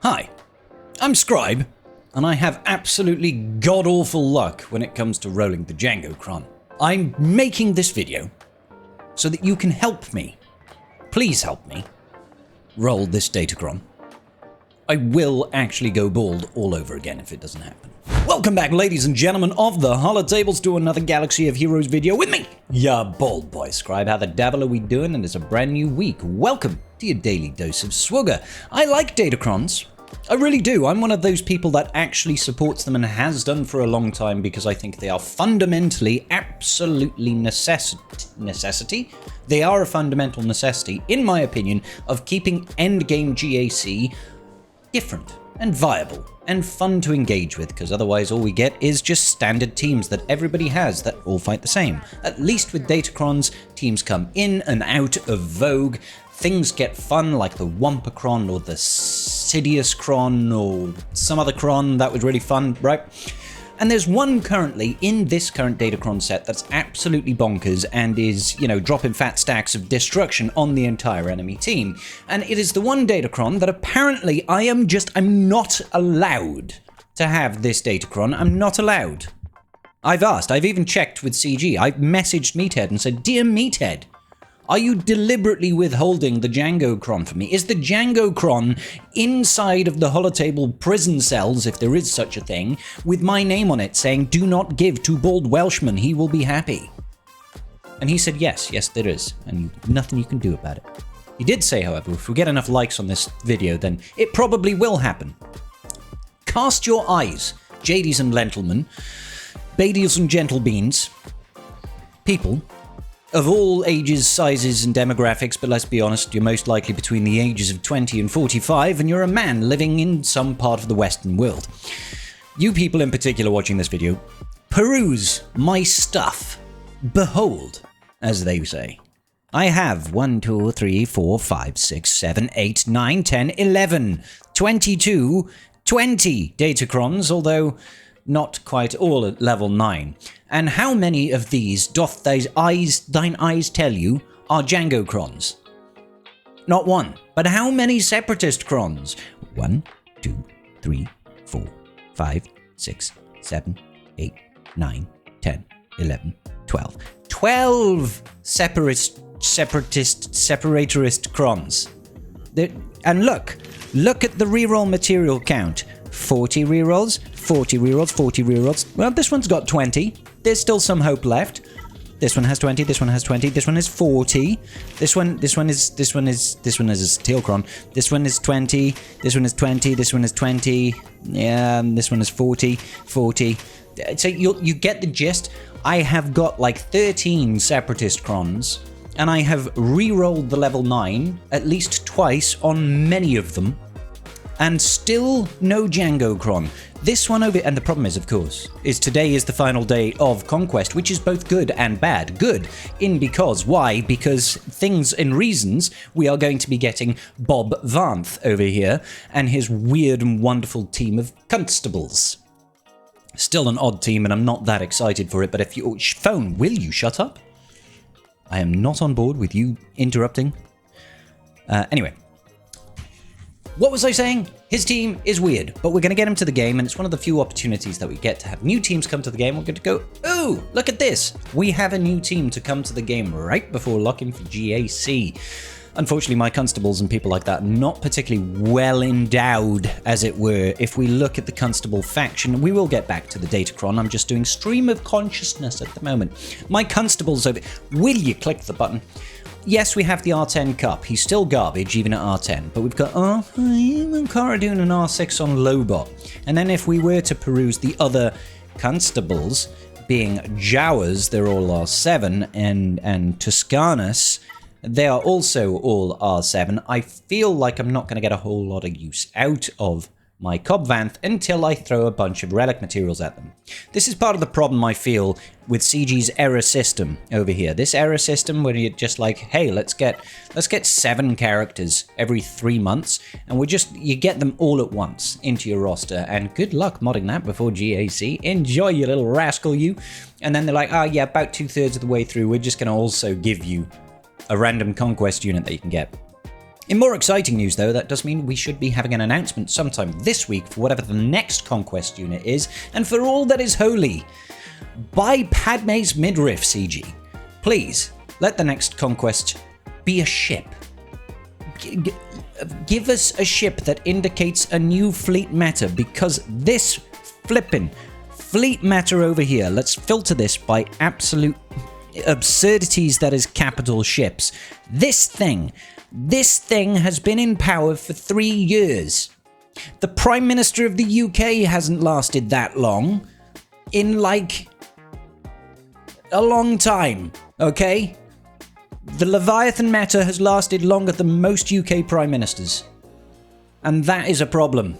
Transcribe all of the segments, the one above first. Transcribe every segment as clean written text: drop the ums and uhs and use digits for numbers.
Hi, I'm Scribe, and I have absolutely god-awful luck when it comes to rolling the Datacron. I'm making this video so that you can help me, please help me, roll this Datacron. I will actually go bald all over again if it doesn't happen. Welcome back, ladies and gentlemen of the holotables, to another Galaxy of Heroes video with me, ya bald boy Scribe. How the devil are we doing? And it's a brand new week. Welcome to your daily dose of swagger. I like Datacrons. I really do. I'm one of those people that actually supports them and has done for a long time because I think they are fundamentally, absolutely necessity. They are a fundamental necessity, in my opinion, of keeping endgame GAC different and viable and fun to engage with, because otherwise all we get is just standard teams that everybody has that all fight the same. At least with Datacrons, teams come in and out of vogue. Things get fun, like the Wampacron or the Sidious Cron or some other Cron that was really fun, right? And there's one currently in this current Datacron set that's absolutely bonkers and is, you know, dropping fat stacks of destruction on the entire enemy team. And it is the one Datacron that apparently I'm not allowed to have this Datacron. I'm not allowed. I've asked, I've even checked with CG. I've messaged Meathead and said, "Dear Meathead, are you deliberately withholding the Datacron for me? Is the Datacron inside of the holotable prison cells, if there is such a thing, with my name on it saying, 'Do not give to Bald Welshman, he will be happy'?" And he said, yes, there is, and nothing you can do about it. He did say, however, if we get enough likes on this video, then it probably will happen. Cast your eyes, Jadies and Lentilmen, Badies and Gentlebeans, people of all ages, sizes, and demographics, but let's be honest, you're most likely between the ages of 20 and 45, and you're a man living in some part of the Western world. You people in particular watching this video, peruse my stuff. Behold, as they say. I have 1, 2, 3, 4, 5, 6, 7, 8, 9, 10, 11, 22, 20 Datacrons, although not quite all at level 9. And how many of these doth thine eyes tell you are Datacrons? Not one. But how many Separatist Crons? 1, 2, 3, 4, 5, 6, 7, 8, 9, 10, 11, 12. 12 separatorist Crons. And look at the reroll material count. 40 rerolls, 40 rerolls, 40 rerolls. Well, this one's got 20. There's still some hope left. This one has 20, this one has 20, this one is 40. This one is a steel cron. This one is 20, this one is 20, this one is 20. Yeah, this one is 40, 40. So you get the gist. I have got like 13 separatist crons, and I have re-rolled the level 9 at least twice on many of them. And still no Datacron. This one over, and the problem is, of course, is today is the final day of Conquest, which is both good and bad. Good why? Because things and reasons, we are going to be getting Bob Vanth over here and his weird and wonderful team of constables. Still an odd team, and I'm not that excited for it, but if you... Phone, will you shut up? I am not on board with you interrupting. Anyway. What was I saying? His team is weird, but we're going to get him to the game, and it's one of the few opportunities that we get to have new teams come to the game. We're going to go, ooh, look at this. We have a new team to come to the game right before locking for GAC. Unfortunately, my constables and people like that are not particularly well endowed, as it were. If we look at the constable faction, we will get back to the Datacron. I'm just doing stream of consciousness at the moment. My constables over... Will you click the button? Yes, we have the R10 Cup. He's still garbage, even at R10. But we've got Cara doing an R6 on Lobot. And then if we were to peruse the other constables, being Jawas, they're all R7, and Tuscanus, they are also all R7. I feel like I'm not going to get a whole lot of use out of my Cobvanth until I throw a bunch of relic materials at them. This is part of the problem I feel with CG's error system over here. This error system where you're just like, hey, let's get 7 characters every 3 months, and you get them all at once into your roster, and good luck modding that before GAC. Enjoy, you little rascal, you. And then they're like, yeah, about 2/3 of the way through, we're just going to also give you a random Conquest unit that you can get. In more exciting news, though, that does mean we should be having an announcement sometime this week for whatever the next Conquest unit is, and for all that is holy. By Padme's midriff, CG, please let the next Conquest be a ship. Give us a ship that indicates a new fleet meta, because this flippin' fleet meta over here, let's filter this by absolute absurdities that is capital ships. This thing has been in power for 3 years. The Prime Minister of the UK hasn't lasted that long. In like a long time, okay? The Leviathan meta has lasted longer than most UK Prime Ministers. And that is a problem.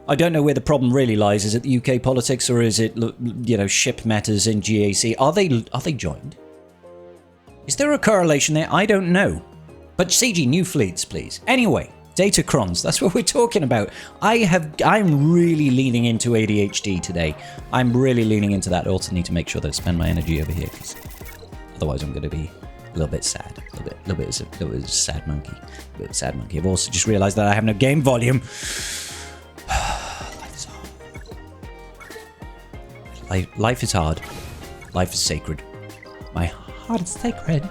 I don't know where the problem really lies. Is it the UK politics, or is it, you know, ship metas in GAC? Are they joined? Is there a correlation there? I don't know. But CG, new fleets, please. Anyway, datacrons, that's what we're talking about. I'm really leaning into ADHD today. I'm really leaning into that. I also need to make sure that I spend my energy over here, because otherwise I'm going to be a little bit sad. A little bit sad monkey. A bit of a sad monkey. I've also just realized that I have no game volume. Life is hard. Life is hard. Life is sacred. My heart is sacred.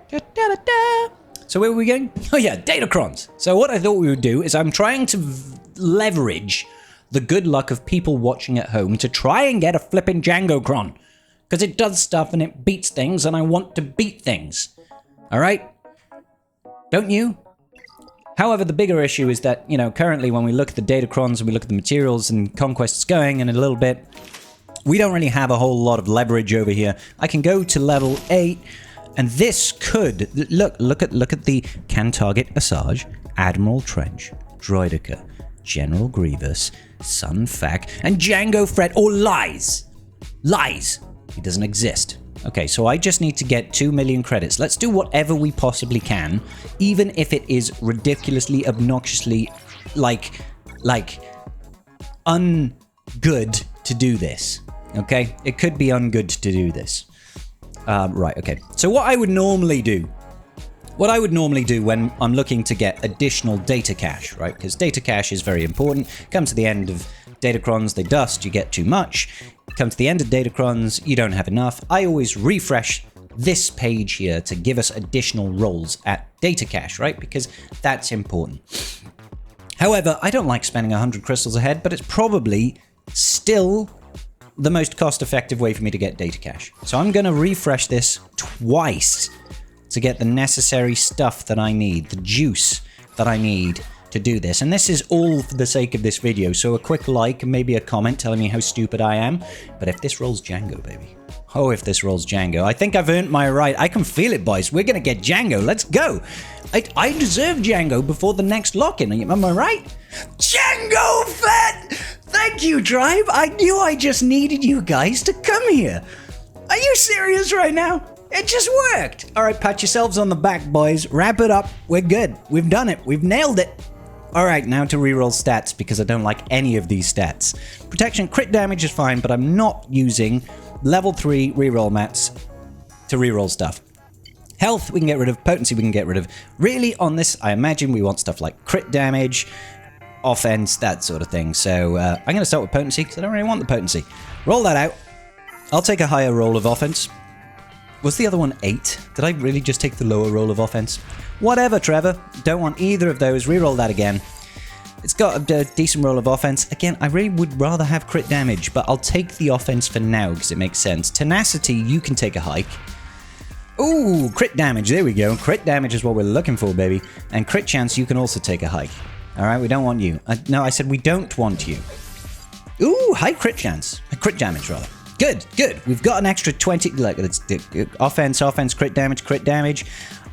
Da-da-da-da. So where were we going? Oh yeah, datacrons. So what I thought we would do is I'm trying to leverage the good luck of people watching at home to try and get a flipping Django-cron. Because it does stuff and it beats things, and I want to beat things. Alright? Don't you? However, the bigger issue is that, you know, currently when we look at the datacrons and we look at the materials and Conquest's going in a little bit, we don't really have a whole lot of leverage over here. I can go to level 8, and this could... Look at the can target Asajj, Admiral Trench, Droideka, General Grievous, Sun Fac, and Jango Fett, or Lies. Lies. He doesn't exist. Okay, so I just need to get 2 million credits. Let's do whatever we possibly can, even if it is ridiculously, obnoxiously, like, ungood to do this. Okay? It could be ungood to do this. Right, okay. So what I would normally do when I'm looking to get additional data cache, right? Because data cache is very important. Come to the end of datacrons, they dust, you get too much. Come to the end of datacrons, you don't have enough. I always refresh this page here to give us additional rolls at data cache, right? Because that's important. However, I don't like spending 100 crystals a head, but it's probably still the most cost-effective way for me to get data cache. So I'm going to refresh this twice to get the necessary stuff that I need, the juice that I need to do this. And this is all for the sake of this video, so a quick like and maybe a comment telling me how stupid I am. But if this rolls Django, baby. Oh, if this rolls Django. I think I've earned my right. I can feel it, boys. We're going to get Django. Let's go. I deserve Django before the next lock-in. Am I right? Django Fett! Thank you, tribe. I knew I just needed you guys to come here. Are you serious right now? It just worked. All right, pat yourselves on the back, boys. Wrap it up. We're good. We've done it. We've nailed it. All right, now to reroll stats, because I don't like any of these stats. Protection, crit damage is fine, but I'm not using level 3 reroll mats to reroll stuff. Health, we can get rid of. Potency, we can get rid of. Really, on this, I imagine we want stuff like crit damage, offense, that sort of thing. So I'm going to start with potency, because I don't really want the potency. Roll that out. I'll take a higher roll of offense. Was the other one 8? Did I really just take the lower roll of offense? Whatever, Trevor. Don't want either of those. Reroll that again. It's got a decent roll of offense. Again, I really would rather have crit damage, but I'll take the offense for now because it makes sense. Tenacity, you can take a hike. Ooh, crit damage. There we go. Crit damage is what we're looking for, baby. And crit chance, you can also take a hike. All right, we don't want you. No, I said we don't want you. Ooh, high crit chance. Crit damage, rather. Good, good. We've got an extra 20. Like, it's offense, crit damage.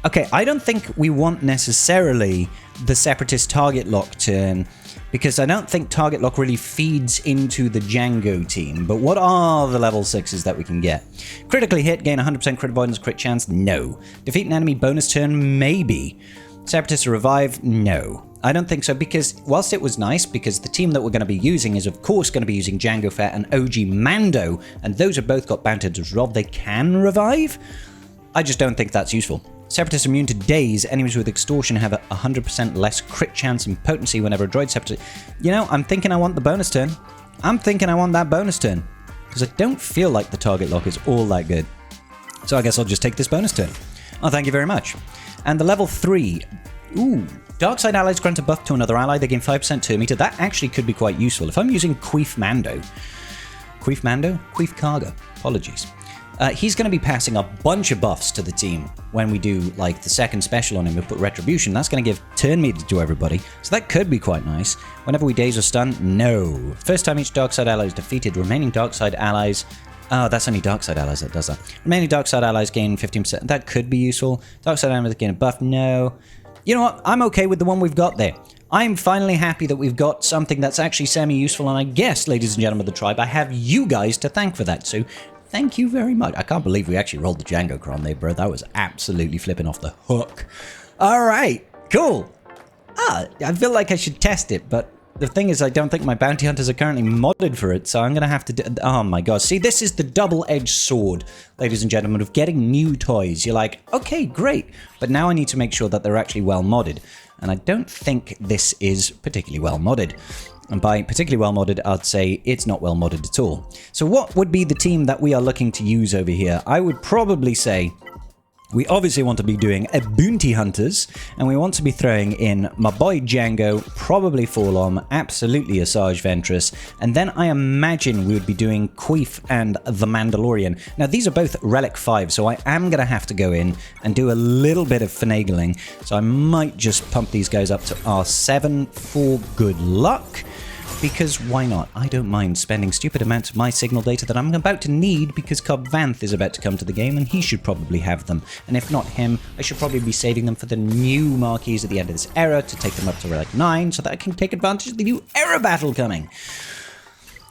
Okay, I don't think we want necessarily the Separatist target lock turn, because I don't think target lock really feeds into the Django team. But what are the level 6s that we can get? Critically hit, gain 100% crit avoidance, crit chance? No. Defeat an enemy bonus turn? Maybe. Separatist revive? No. I don't think so, because whilst it was nice, because the team that we're going to be using is of course going to be using Jango Fett and OG Mando, and those have both got bounty to resolve, they can revive. I just don't think that's useful. Separatists immune to daze. Enemies with extortion have a 100% less crit chance and potency whenever a droid separatist... You know, I'm thinking I want the bonus turn. I'm thinking I want that bonus turn. Because I don't feel like the target lock is all that good. So I guess I'll just take this bonus turn. Oh, thank you very much. And the level 3... Ooh. Dark side allies grant a buff to another ally. They gain 5% turn meter. That actually could be quite useful. If I'm using Queef Mando... Queef Mando? Queef Cargo. Apologies. He's going to be passing a bunch of buffs to the team when we do, like, the second special on him. We put Retribution. That's going to give turn meter to everybody. So that could be quite nice. Whenever we daze or stun, no. First time each dark side ally is defeated, remaining dark side allies... Oh, that's only dark side allies that does that. Remaining dark side allies gain 15%. That could be useful. Dark side allies gain a buff. No. You know what? I'm okay with the one we've got there. I'm finally happy that we've got something that's actually semi-useful, and I guess, ladies and gentlemen of the tribe, I have you guys to thank for that. So... thank you very much. I can't believe we actually rolled the Django-cron there, bro. That was absolutely flipping off the hook. All right, cool. I feel like I should test it, but the thing is I don't think my bounty hunters are currently modded for it, so I'm going to have to do... Oh my god. See, this is the double-edged sword, ladies and gentlemen, of getting new toys. You're like, okay, great. But now I need to make sure that they're actually well modded. And I don't think this is particularly well modded. And by particularly well modded, I'd say it's not well modded at all. So what would be the team that we are looking to use over here? I would probably say we obviously want to be doing a bounty hunters, and we want to be throwing in my boy Django, probably Forlom, absolutely Asajj Ventress, and then I imagine we would be doing Queef and the Mandalorian. Now these are both Relic 5, so I am going to have to go in and do a little bit of finagling, so I might just pump these guys up to R7 for good luck. Because why not? I don't mind spending stupid amounts of my signal data that I'm about to need because Cobb Vanth is about to come to the game and he should probably have them. And if not him, I should probably be saving them for the new marquees at the end of this era to take them up to Relic 9 so that I can take advantage of the new era battle coming.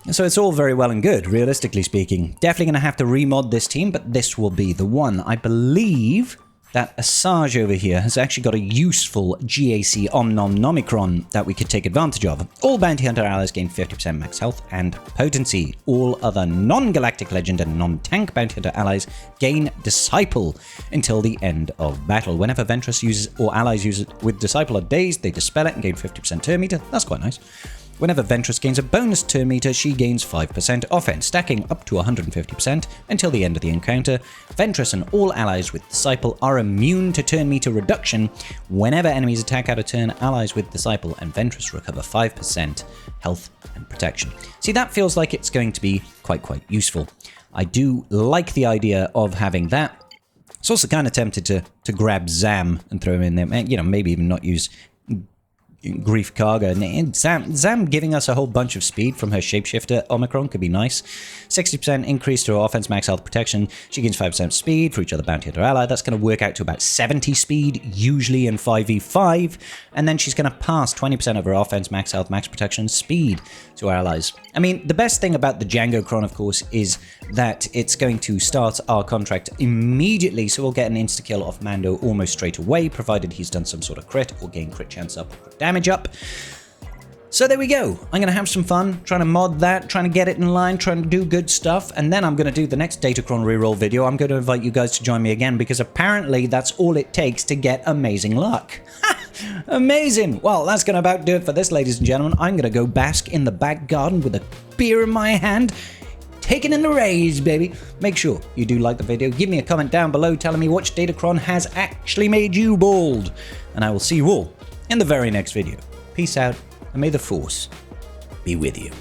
So it's all very well and good, realistically speaking. Definitely going to have to remod this team, but this will be the one. I believe that Asajj over here has actually got a useful GAC Omnomicron that we could take advantage of. All Bounty Hunter allies gain 50% max health and potency. All other non-Galactic Legend and non-tank Bounty Hunter allies gain Disciple until the end of battle. Whenever Ventress uses or allies use it with Disciple are dazed, they dispel it and gain 50% turn meter. That's quite nice. Whenever Ventress gains a bonus turn meter, she gains 5% offense, stacking up to 150% until the end of the encounter. Ventress and all allies with Disciple are immune to turn meter reduction. Whenever enemies attack out of turn, allies with Disciple and Ventress recover 5% health and protection. See, that feels like it's going to be quite useful. I do like the idea of having that. It's also kind of tempted to grab Zam and throw him in there. You know, maybe even not use Grief Cargo. And Zam giving us a whole bunch of speed from her shapeshifter Omicron could be nice. 60% increase to her offense max health protection. She gains 5% speed for each other bounty hunter ally. That's going to work out to about 70 speed, usually in 5v5. And then she's going to pass 20% of her offense max health max protection speed to our allies. I mean, the best thing about the Django-cron, of course, is that it's going to start our contract immediately, so we'll get an insta-kill off Mando almost straight away, provided he's done some sort of crit or gain crit chance up or damage up. So there we go. I'm going to have some fun trying to mod that, trying to get it in line, trying to do good stuff, and then I'm going to do the next Datacron reroll video. I'm going to invite you guys to join me again, because apparently that's all it takes to get amazing luck. Amazing! Well, that's going to about do it for this, ladies and gentlemen. I'm going to go bask in the back garden with a beer in my hand, taking in the rays, baby. Make sure you do like the video. Give me a comment down below telling me which Datacron has actually made you bald. And I will see you all in the very next video. Peace out, and may the Force be with you.